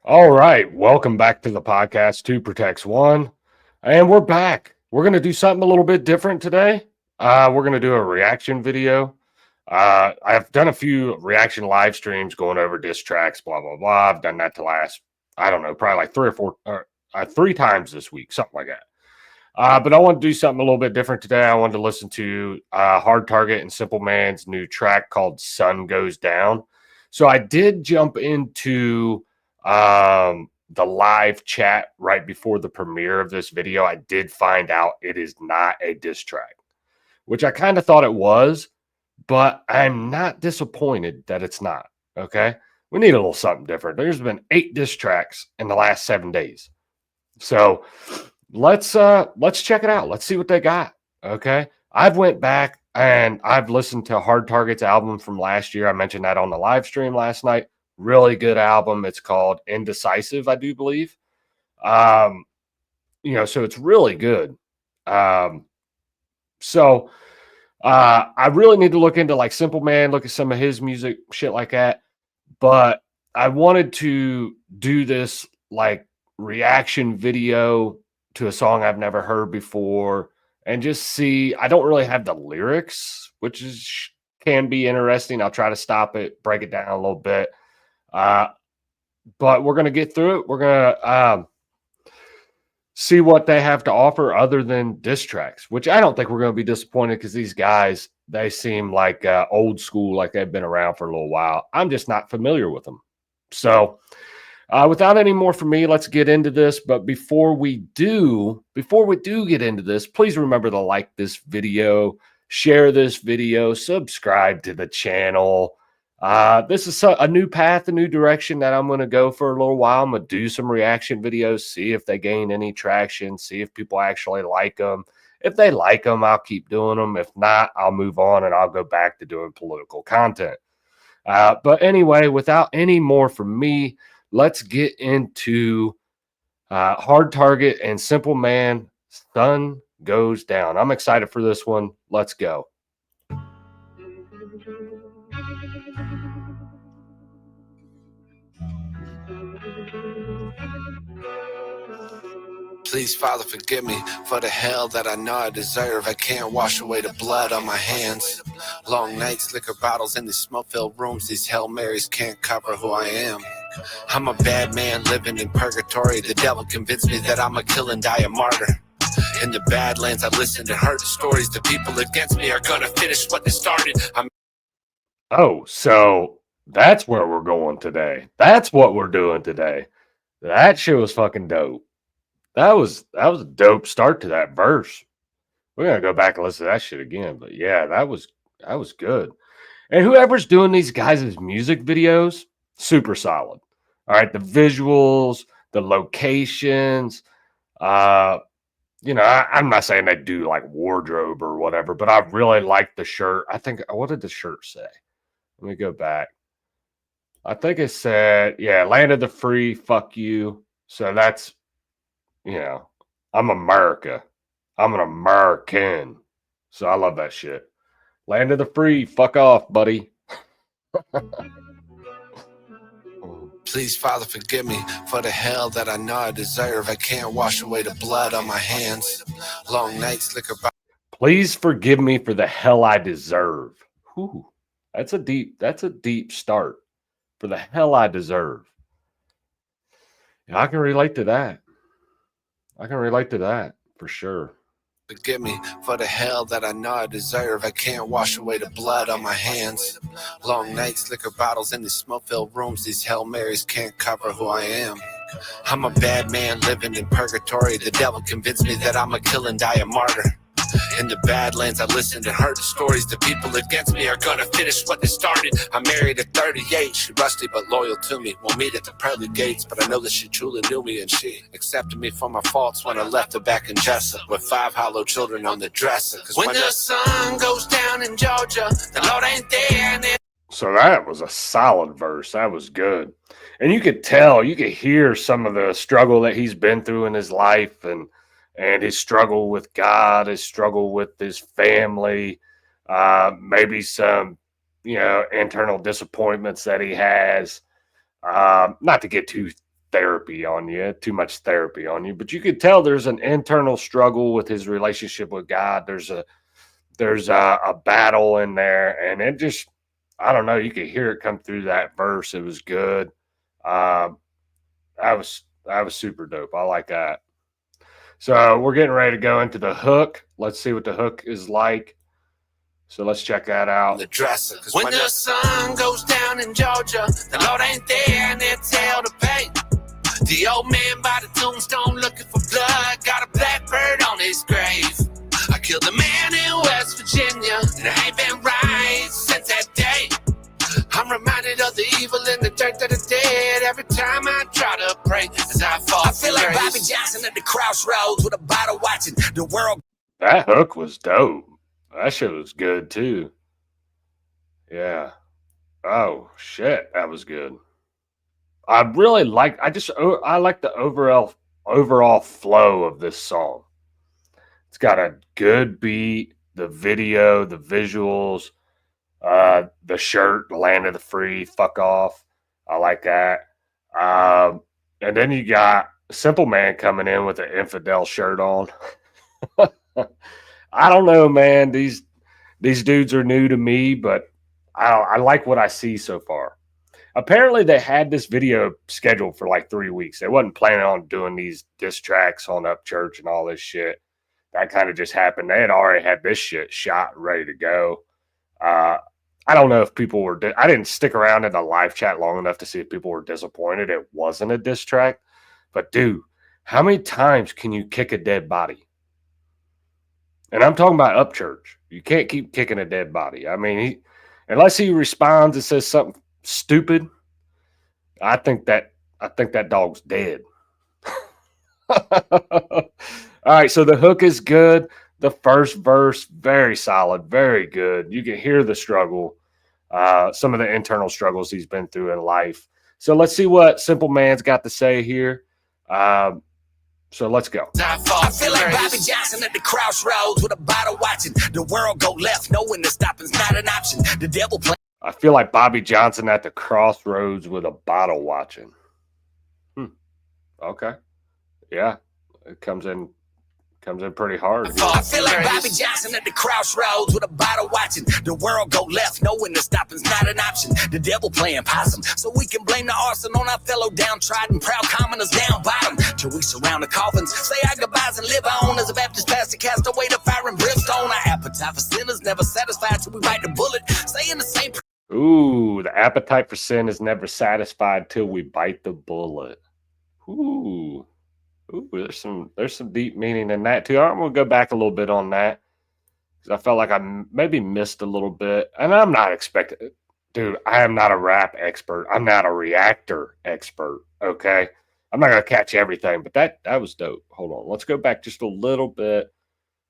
All right, welcome back to the podcast, Two Protects One, and we're back. We're going to do something a little bit different today. We're going to do a reaction video. I've done a few reaction live streams going over diss tracks, blah, blah, blah. I've done that the last, I don't know, probably like three times this week, something like that. But I want to do something a little bit different today. I wanted to listen to Hard Target and Simple Man's new track called Sun Goes Down. So I did jump into the live chat right before the premiere of this video. I did find out it is not a diss track, which I kind of thought it was, but I'm not disappointed that it's not. Okay. We need a little something different. There's been 8 diss tracks in the last 7 days. So let's check it out. Let's see what they got. Okay. I've went back and I've listened to Hard Target's album from last year. I mentioned that on the live stream last night. Really good album. It's called Indecisive, I do believe. So it's really good. So I really need to look into like Simple Man, look at some of his music, shit like that. But I wanted to do this like reaction video to a song I've never heard before and just see. I don't really have the lyrics, which can be interesting. I'll try to stop it, break it down a little bit. But we're going to get through it. We're going to see what they have to offer other than diss tracks, which I don't think we're going to be disappointed because these guys, they seem like old school, like they've been around for a little while. I'm just not familiar with them. So without any more from me, let's get into this. But before we do get into this, please remember to like this video, share this video, subscribe to the channel. This is a new path, a new direction that I'm going to go for a little while. I'm going to do some reaction videos, see if they gain any traction, see if people actually like them. If they like them, I'll keep doing them. If not, I'll move on and I'll go back to doing political content. But anyway, without any more from me, let's get into Hard Target and Simple Man, Sun Goes Down. I'm excited for this one. Let's go. Please, Father, forgive me for the hell that I know I deserve. I can't wash away the blood on my hands. Long nights, liquor bottles in these smoke-filled rooms. These Hail Marys can't cover who I am. I'm a bad man living in purgatory. The devil convinced me that I'm a kill and die a martyr. In the Badlands, I've listened and heard the stories. The people against me are gonna finish what they started. Oh, so that's where we're going today. That's what we're doing today. That shit was fucking dope. That was a dope start to that verse. We're gonna go back and listen to that shit again. But yeah, that was good. And whoever's doing these guys' music videos, super solid. All right, the visuals, the locations. I'm not saying they do like wardrobe or whatever, but I really like the shirt. I think, what did the shirt say? Let me go back. I think it said, yeah, land of the free, fuck you. So that's, I'm America. I'm an American. So I love that shit. Land of the free, fuck off, buddy. Please, Father, forgive me for the hell that I know I deserve. I can't wash away the blood on my hands. Long nights, liquor. Please forgive me for the hell I deserve. Whew. That's a deep start. For the hell I deserve. Yeah, I can relate to that. For sure. Forgive me for the hell that I know I deserve. I can't wash away the blood on my hands. Long nights, liquor bottles in these smoke-filled rooms. These Hail Marys can't cover who I am. I'm a bad man living in purgatory. The devil convinced me that I'm a kill and die a martyr. In the Badlands, I listened and heard the stories. The people against me are gonna finish what they started. I'm married at 38, she rusty but loyal to me. We'll meet at the pearly gates, but I know that she truly knew me. And she accepted me for my faults when I left her back in Jessup with 5 hollow children on the dresser. Cause when the sun goes down in Georgia, the Lord ain't there and So that was a solid verse. That was good. And you could tell, you could hear some of the struggle that he's been through in his life and his struggle with God, his struggle with his family, maybe some, internal disappointments that he has. Not to get too much therapy on you, but you could tell there's an internal struggle with his relationship with God. There's a battle in there, and it just, I don't know, you could hear it come through that verse. It was good. That was super dope. I like that. So we're getting ready to go into the hook. Let's see what the hook is like. So let's check that out. the dresser. Cause when the sun goes down in Georgia, the Lord ain't there and it's hell to pay. The old man by the tombstone looking for blood, got a blackbird on his grave. I killed a man in West Virginia, and I ain't been right since that day. I'm reminded of the evil in the dirt that I did every time I try to pray as I fall. I feel like Bobby Johnson at the crossroads with a bottle watching the world. That hook was dope. That shit was good too. Yeah. Oh shit, that was good. I like the overall flow of this song. It's got a good beat, the video, the visuals, the shirt, land of the free, fuck off. I like that. And then you got Simple Man coming in with an infidel shirt on. I don't know, man. These dudes are new to me, but I like what I see so far. Apparently, they had this video scheduled for like 3 weeks. They wasn't planning on doing these diss tracks on Upchurch and all this shit. That kind of just happened. They had already had this shit shot, ready to go. I don't know if people were. I didn't stick around in the live chat long enough to see if people were disappointed it wasn't a diss track. But dude, how many times can you kick a dead body? And I'm talking about Upchurch. You can't keep kicking a dead body. I mean, unless he responds and says something stupid, I think that dog's dead. All right, so the hook is good. The first verse, very solid, very good. You can hear the struggle, some of the internal struggles he's been through in life. So let's see what Simple Man's got to say here. So let's go. I feel like Bobby Johnson at the crossroads with a bottle watching the world go left, knowing that stopping's not an option. The devil play. I feel like Bobby Johnson at the crossroads with a bottle watching. Okay. Yeah. It comes in pretty hard. I feel like Bobby Johnson at the crossroads with a bottle watching the world go left, knowing that stopping's not an option. The devil playing possum, so we can blame the arson on our fellow downtrodden, proud commoners down bottom. Till we surround the coffins, say our goodbyes and live on. As a Baptist pastor cast away the fire and brimstone. Our appetite for sinners never satisfied till we bite the bullet, saying the same. Ooh, the appetite for sin is never satisfied till we bite the bullet. Ooh, there's some deep meaning in that too. I'm gonna go back a little bit on that because I felt like I maybe missed a little bit. And I'm not expecting, dude. I am not a rap expert. I'm not a reactor expert. Okay, I'm not gonna catch everything, but that was dope. Hold on, let's go back just a little bit.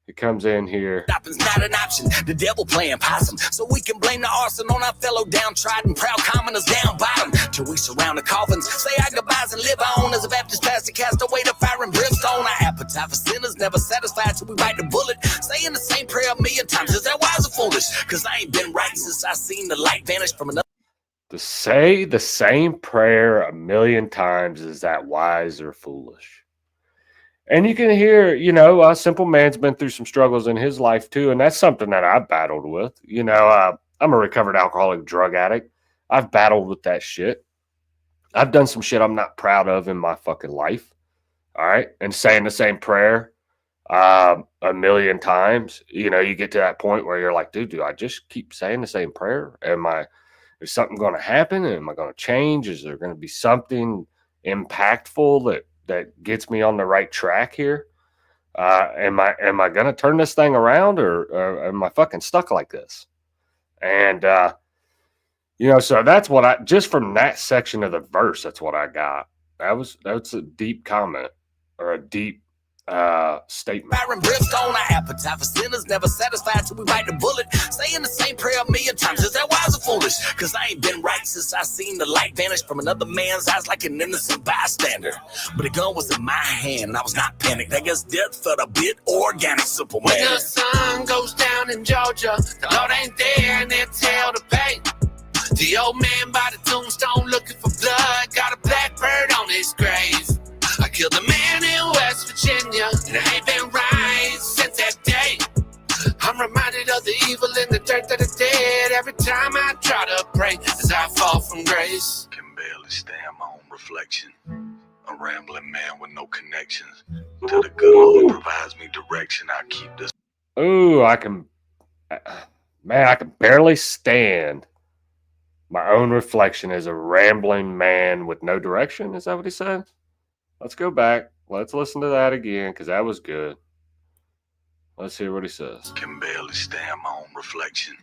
It comes in here. Stopping's not an option. The devil playing possum, so we can blame the arson on our fellow downtrodden, proud commoners down bottom. Till we surround the coffins, say our goodbyes and live on. As a Baptist pastor cast away the fire and brimstone. Our appetite for sinners never satisfied till we bite the bullet, saying the same prayer a million times. Is that wise or foolish? Cause I ain't been right since I seen the light vanish from another. To say the same prayer a million times, is that wise or foolish? And you can hear, Simple Man's been through some struggles in his life too, and that's something that I've battled with. I'm a recovered alcoholic drug addict. I've battled with that shit. I've done some shit I'm not proud of in my fucking life. All right, and saying the same prayer a million times. You know, you get to that point where you're like, dude, do I just keep saying the same prayer? Is something going to happen? Am I going to change? Is there going to be something impactful that gets me on the right track here? Am I going to turn this thing around, or am I fucking stuck like this? And so that's what I just from that section of the verse. That's what I got. That's a deep comment or a deep statement. Byron brimstone, our appetite for sinners, never satisfied till we bite the bullet. Saying the same prayer a million times, is that wise or foolish? Cause I ain't been right since I seen the light vanish from another man's eyes like an innocent bystander. But the gun was in my hand and I was not panicked. I guess death felt a bit organic, simple man. When the sun goes down in Georgia, the Lord ain't there and it's hell to pay. The old man by the tombstone looking for blood, got a blackbird on his grave. I killed a man in West Virginia, and I ain't been right since that day. I'm reminded of the evil in the dirt that I did every time I try to pray as I fall from grace. Can barely stand my own reflection. A rambling man with no connections. Till the good Lord provides me direction, I keep this. Ooh, I can barely stand my own reflection as a rambling man with no direction. Is that what he said? Let's go back. Let's listen to that again because that was good. Let's hear what he says. Can barely stand my own reflection.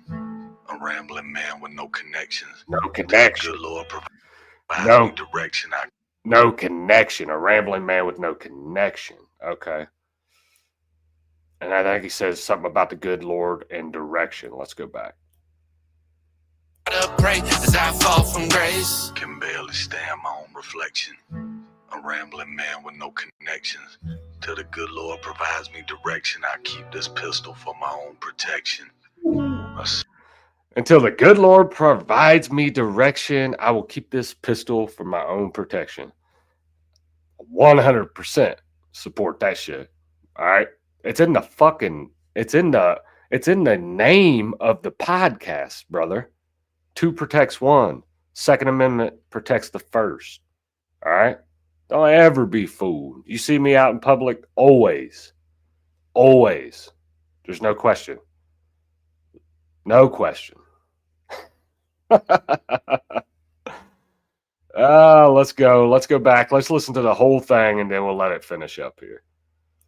A rambling man with no connections. No connection. Good Lord provides me direction. No connection. A rambling man with no connection. Okay. And I think he says something about the good Lord and direction. Let's go back. Pray as I fall from grace. Can barely stand my own reflection. A rambling man with no connections. Till the good Lord provides me direction, I keep this pistol for my own protection. Until the good Lord provides me direction, I will keep this pistol for my own protection. 100% support that shit. All right. It's in the name of the podcast, brother. 2 protects 1. Second Amendment protects the first. All right. Don't ever be fooled. You see me out in public, always. Always. There's no question. No question. Let's go. Let's go back. Let's listen to the whole thing and then we'll let it finish up here.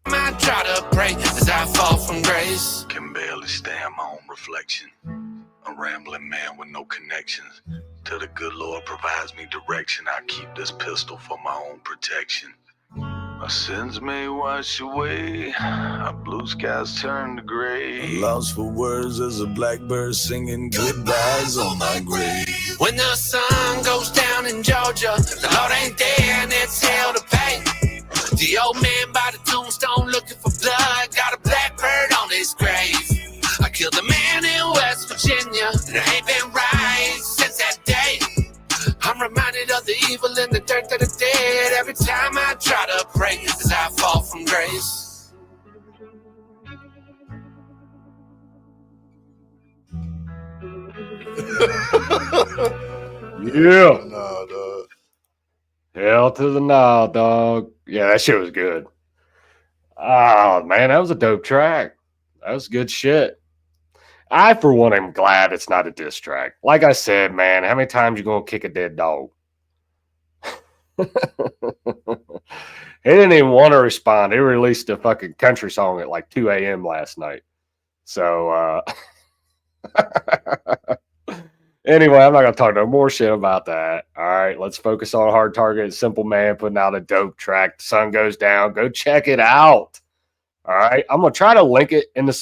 I try to pray as I fall from grace. Can barely stand my own reflection. A rambling man with no connections. Till the good Lord provides me direction, I keep this pistol for my own protection. My sins may wash away, our blue skies turn to gray. Lost for words as a blackbird singing goodbyes on my grave. When the sun goes down in Georgia, the Lord ain't there and it's hell to pay. The old man by the tombstone looking for blood, got a blackbird on his grave. I killed a man in West Virginia, and I ain't been right since that day. I'm reminded of the evil in the dirt that I did every time I try to pray as I fall from grace. Yeah. No, dog. Hell to the nah, dog. Yeah, that shit was good. Oh, man, that was a dope track. That was good shit. I, for one, am glad it's not a diss track. Like I said, man, how many times you going to kick a dead dog? He didn't even want to respond. He released a fucking country song at like 2 a.m. last night. So, anyway, I'm not going to talk no more shit about that. All right, let's focus on Hard Target. Simple Man putting out a dope track. The sun goes down. Go check it out. All right, I'm going to try to link it in the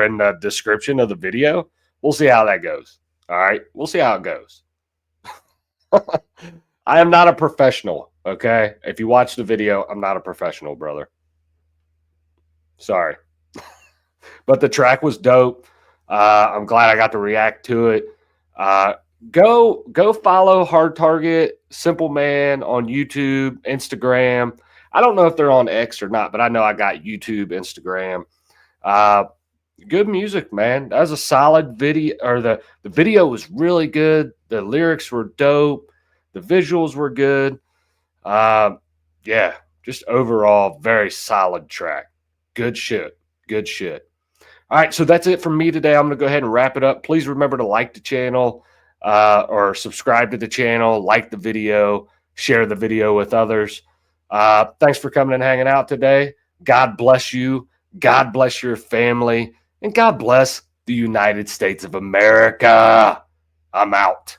in the description of the video. We'll see how that goes. All right, we'll see how it goes. I am not a professional, okay? If you watch the video, I'm not a professional, brother. Sorry. But the track was dope. I'm glad I got to react to it. Go follow Hard Target, Simple Man on YouTube, Instagram. I don't know if they're on X or not, but I know I got YouTube, Instagram. Good music, man. That was a solid video. Or the video was really good. The lyrics were dope. The visuals were good. Yeah, just overall very solid track. Good shit. Good shit. All right, so that's it from me today. I'm going to go ahead and wrap it up. Please remember to like the channel or subscribe to the channel, like the video, share the video with others. Thanks for coming and hanging out today. God bless you. God bless your family. And God bless the United States of America. I'm out.